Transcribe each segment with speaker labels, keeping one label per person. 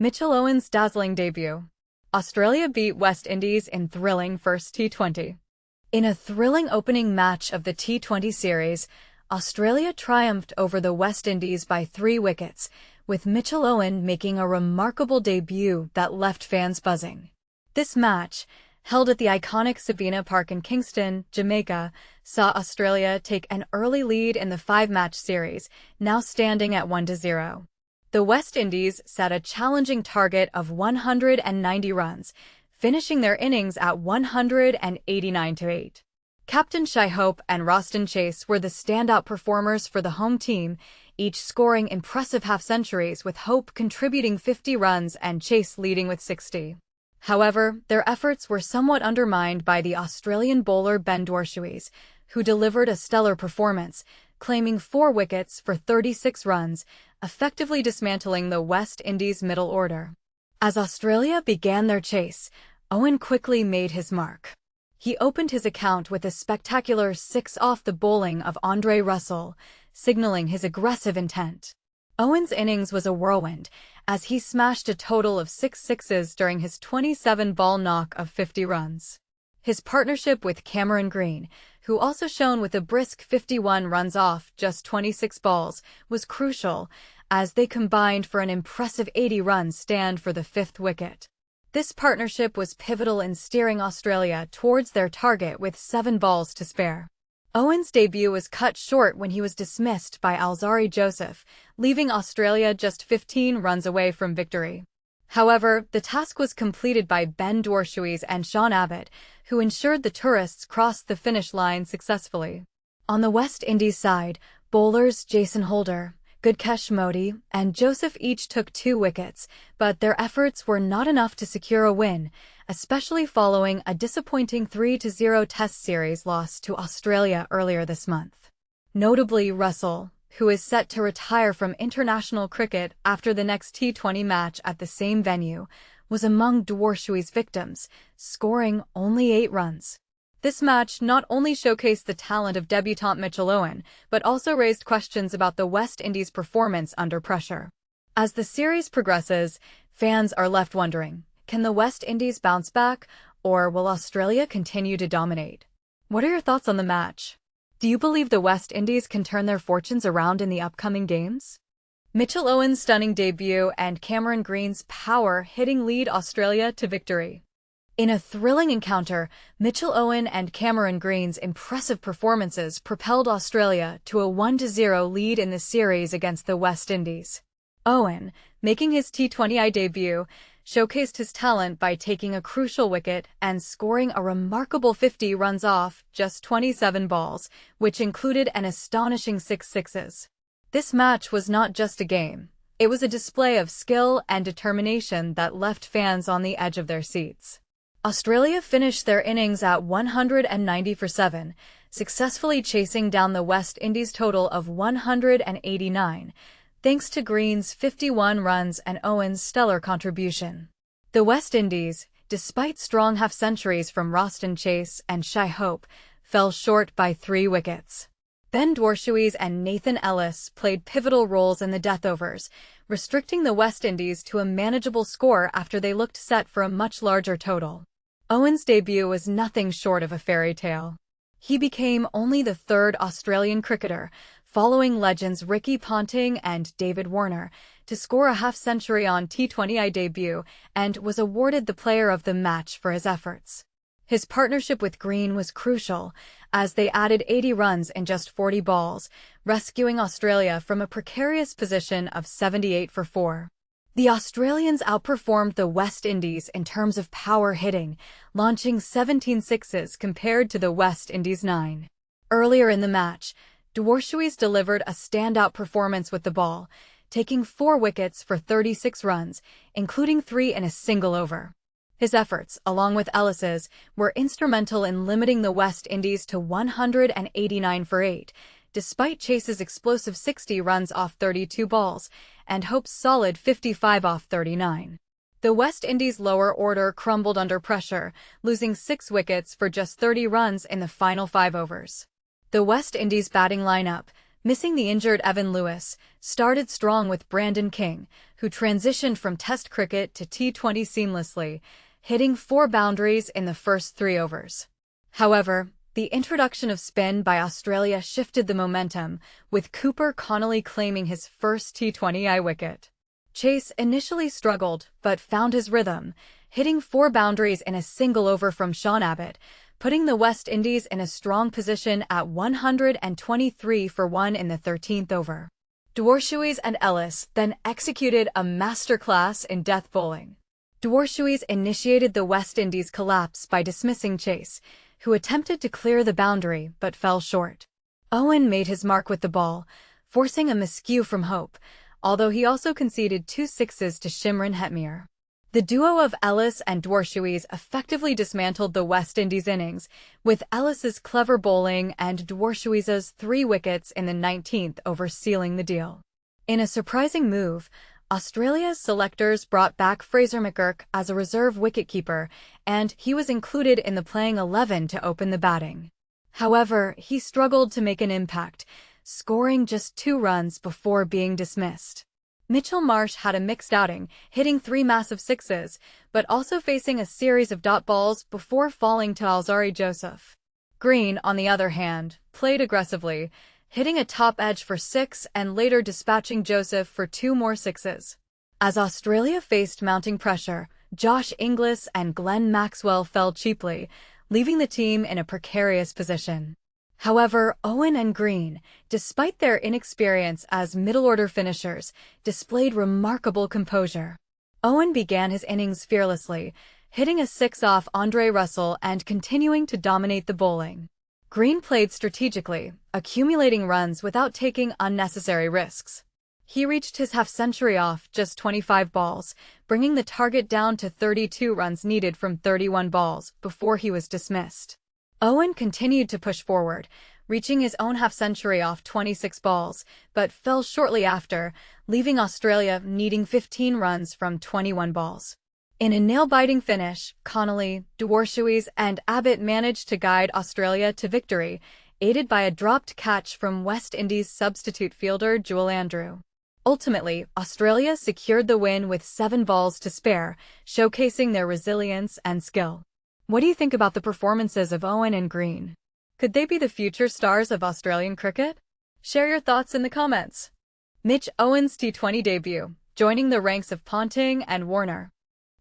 Speaker 1: Mitchell Owen's dazzling debut. Australia beat West Indies in thrilling first T20. In a thrilling opening match of the T20 series, Australia triumphed over the West Indies by 3 wickets, with Mitchell Owen making a remarkable debut that left fans buzzing. This match, held at the iconic Sabina Park in Kingston, Jamaica, saw Australia take an early lead in the 5-match series, now standing at 1-0. The West Indies set a challenging target of 190 runs, finishing their innings at 189-8. Captain Shai Hope and Roston Chase were the standout performers for the home team, each scoring impressive half-centuries, with Hope contributing 50 runs and Chase leading with 60. However, their efforts were somewhat undermined by the Australian bowler Ben Dwarshuis, who delivered a stellar performance, claiming 4 wickets for 36 runs, effectively dismantling the West Indies' middle order. As Australia began their chase, Owen quickly made his mark. He opened his account with a spectacular 6 off the bowling of Andre Russell, signaling his aggressive intent. Owen's innings was a whirlwind, as he smashed a total of 6 sixes during his 27-ball knock of 50 runs. His partnership with Cameron Green, who also shone with a brisk 51 runs off just 26 balls, was crucial, as they combined for an impressive 80-run stand for the 5th wicket. This partnership was pivotal in steering Australia towards their target with 7 balls to spare. Owen's debut was cut short when he was dismissed by Alzarri Joseph, leaving Australia just 15 runs away from victory. However, the task was completed by Ben Dwarshuis and Sean Abbott, who ensured the tourists crossed the finish line successfully. On the West Indies side, bowlers Jason Holder, Gurkesh Modi, and Joseph each took 2 wickets, but their efforts were not enough to secure a win, especially following a disappointing 3-0 Test series loss to Australia earlier this month. Notably, Russell, who is set to retire from international cricket after the next T20 match at the same venue, was among Dwarshuis' victims, scoring only 8 runs. This match not only showcased the talent of debutant Mitchell Owen, but also raised questions about the West Indies' performance under pressure. As the series progresses, fans are left wondering, can the West Indies bounce back, or will Australia continue to dominate? What are your thoughts on the match? Do you believe the West Indies can turn their fortunes around in the upcoming games? Mitchell Owen's stunning debut and Cameron Green's power-hitting lead Australia to victory. In a thrilling encounter, Mitchell Owen and Cameron Green's impressive performances propelled Australia to a 1-0 lead in the series against the West Indies. Owen, making his T20I debut, showcased his talent by taking a crucial wicket and scoring a remarkable 50 runs off just 27 balls, which included an astonishing 6 sixes. This match was not just a game. It was a display of skill and determination that left fans on the edge of their seats. Australia finished their innings at 190 for 7, successfully chasing down the West Indies' total of 189, thanks to Green's 51 runs and Owen's stellar contribution. The West Indies, despite strong half-centuries from Roston Chase and Shai Hope, fell short by 3 wickets. Ben Dwarshuis and Nathan Ellis played pivotal roles in the death overs, restricting the West Indies to a manageable score after they looked set for a much larger total. Owen's debut was nothing short of a fairy tale. He became only the 3rd Australian cricketer, following legends Ricky Ponting and David Warner, to score a half-century on T20I debut and was awarded the Player of the Match for his efforts. His partnership with Green was crucial, as they added 80 runs in just 40 balls, rescuing Australia from a precarious position of 78 for 4. The Australians outperformed the West Indies in terms of power hitting, launching 17 sixes compared to the West Indies' 9. Earlier in the match, Dwarshuis delivered a standout performance with the ball, taking 4 wickets for 36 runs, including 3 in a single over. His efforts, along with Ellis's, were instrumental in limiting the West Indies to 189 for 8, despite Chase's explosive 60 runs off 32 balls, and Hope's solid 55 off 39. The West Indies' lower order crumbled under pressure, losing 6 wickets for just 30 runs in the final 5 overs. The West Indies' batting lineup, Missing the injured Evan Lewis, started strong with Brandon King, who transitioned from Test cricket to T20 seamlessly, hitting 4 boundaries in the first 3 overs. However, the introduction of spin by Australia shifted the momentum, with Cooper Connolly claiming his first T20I wicket. Chase initially struggled, but found his rhythm, hitting 4 boundaries in a single over from Sean Abbott, putting the West Indies in a strong position at 123 for 1 in the 13th over. Dwarshuis and Ellis then executed a masterclass in death bowling. Dwarshuis initiated the West Indies' collapse by dismissing Chase, who attempted to clear the boundary but fell short. Owen made his mark with the ball, forcing a miscue from Hope, although he also conceded 2 sixes to Shimron Hetmyer. The duo of Ellis and Dwarshuis effectively dismantled the West Indies innings, with Ellis's clever bowling and Dwarshuis's 3 wickets in the 19th over sealing the deal. In a surprising move, Australia's selectors brought back Fraser McGurk as a reserve wicketkeeper, and he was included in the playing 11 to open the batting. However, he struggled to make an impact, scoring just 2 runs before being dismissed. Mitchell Marsh had a mixed outing, hitting 3 massive sixes, but also facing a series of dot balls before falling to Alzarri Joseph. Green, on the other hand, played aggressively, hitting a top edge for 6 and later dispatching Joseph for 2 more sixes. As Australia faced mounting pressure, Josh Inglis and Glenn Maxwell fell cheaply, leaving the team in a precarious position. However, Owen and Green, despite their inexperience as middle-order finishers, displayed remarkable composure. Owen began his innings fearlessly, hitting a 6 off Andre Russell and continuing to dominate the bowling. Green played strategically, accumulating runs without taking unnecessary risks. He reached his half-century off just 25 balls, bringing the target down to 32 runs needed from 31 balls before he was dismissed. Owen continued to push forward, reaching his own half-century off 26 balls, but fell shortly after, leaving Australia needing 15 runs from 21 balls. In a nail-biting finish, Connolly, Dwarshuis, and Abbott managed to guide Australia to victory, aided by a dropped catch from West Indies substitute fielder Joel Andrew. Ultimately, Australia secured the win with 7 balls to spare, showcasing their resilience and skill. What do you think about the performances of Owen and Green? Could they be the future stars of Australian cricket? Share your thoughts in the comments. Mitch Owen's T20 debut, joining the ranks of Ponting and Warner.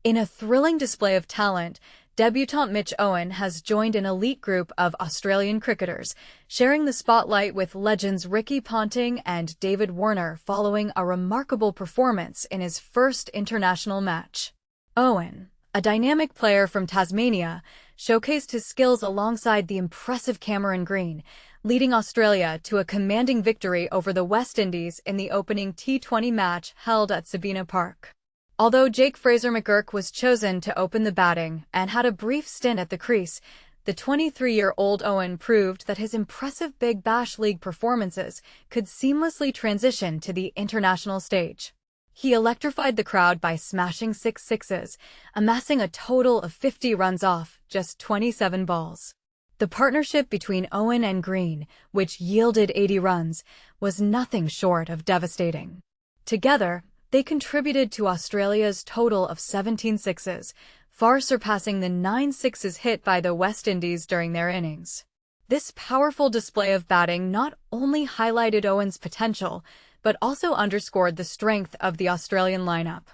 Speaker 1: In a thrilling display of talent, debutant Mitch Owen has joined an elite group of Australian cricketers, sharing the spotlight with legends Ricky Ponting and David Warner following a remarkable performance in his first international match. Owen, a dynamic player from Tasmania, showcased his skills alongside the impressive Cameron Green, leading Australia to a commanding victory over the West Indies in the opening T20 match held at Sabina Park. Although Jake Fraser McGurk was chosen to open the batting and had a brief stint at the crease, the 23-year-old Owen proved that his impressive Big Bash League performances could seamlessly transition to the international stage. He electrified the crowd by smashing 6 sixes, amassing a total of 50 runs off just 27 balls. The partnership between Owen and Green, which yielded 80 runs, was nothing short of devastating. Together, they contributed to Australia's total of 17 sixes, far surpassing the 9 sixes hit by the West Indies during their innings. This powerful display of batting not only highlighted Owen's potential, but also underscored the strength of the Australian lineup.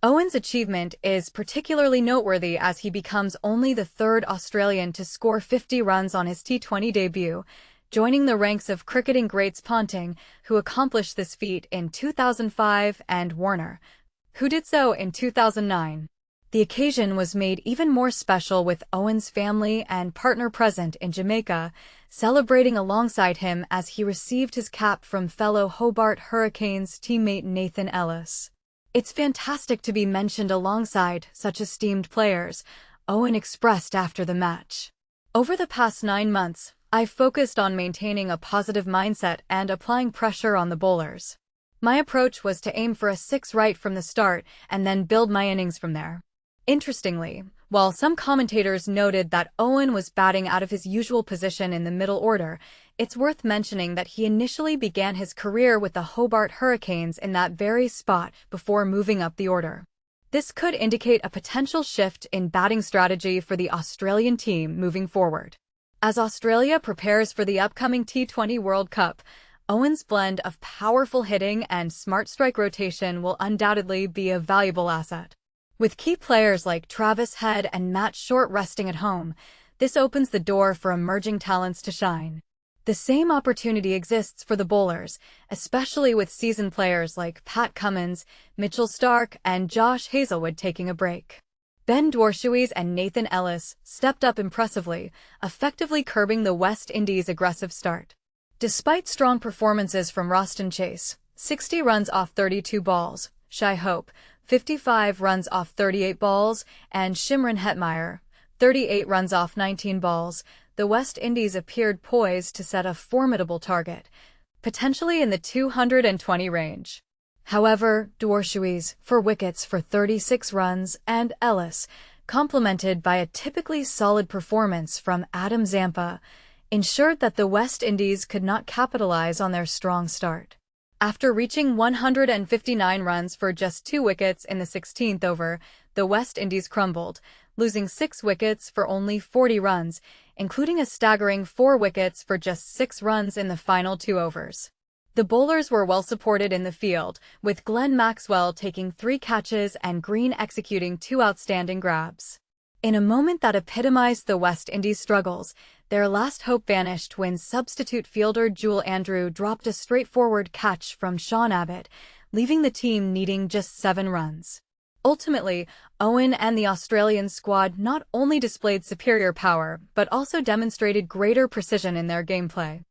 Speaker 1: Owen's achievement is particularly noteworthy as he becomes only the 3rd Australian to score 50 runs on his T20 debut, joining the ranks of cricketing greats Ponting, who accomplished this feat in 2005, and Warner, who did so in 2009. The occasion was made even more special with Owen's family and partner present in Jamaica, celebrating alongside him as he received his cap from fellow Hobart Hurricanes teammate Nathan Ellis. "It's fantastic to be mentioned alongside such esteemed players," Owen expressed after the match. "Over the past 9 months, I've focused on maintaining a positive mindset and applying pressure on the bowlers. My approach was to aim for a 6 right from the start and then build my innings from there." Interestingly, while some commentators noted that Owen was batting out of his usual position in the middle order, It's worth mentioning that he initially began his career with the Hobart Hurricanes in that very spot before moving up the order. This could indicate a potential shift in batting strategy for the Australian team moving forward. As Australia prepares for the upcoming T20 World Cup, Owen's blend of powerful hitting and smart strike rotation will undoubtedly be a valuable asset. With key players like Travis Head and Matt Short resting at home, this opens the door for emerging talents to shine. The same opportunity exists for the bowlers, especially with seasoned players like Pat Cummins, Mitchell Starc, and Josh Hazlewood taking a break. Ben Dwarshuis and Nathan Ellis stepped up impressively, effectively curbing the West Indies' aggressive start. Despite strong performances from Roston Chase, 60 runs off 32 balls, Shai Hope, 55 runs off 38 balls, and Shimron Hetmeyer, 38 runs off 19 balls, the West Indies appeared poised to set a formidable target, potentially in the 220 range. However, Dwarshuis, 4 wickets for 36 runs, and Ellis, complemented by a typically solid performance from Adam Zampa, ensured that the West Indies could not capitalize on their strong start. After reaching 159 runs for just 2 wickets in the 16th over, the West Indies crumbled, losing 6 wickets for only 40 runs, including a staggering 4 wickets for just 6 runs in the final 2 overs. The bowlers were well supported in the field, with Glenn Maxwell taking 3 catches and Green executing 2 outstanding grabs. In a moment that epitomized the West Indies' struggles, their last hope vanished when substitute fielder Jewel Andrew dropped a straightforward catch from Sean Abbott, leaving the team needing just 7 runs. Ultimately, Owen and the Australian squad not only displayed superior power but also demonstrated greater precision in their gameplay.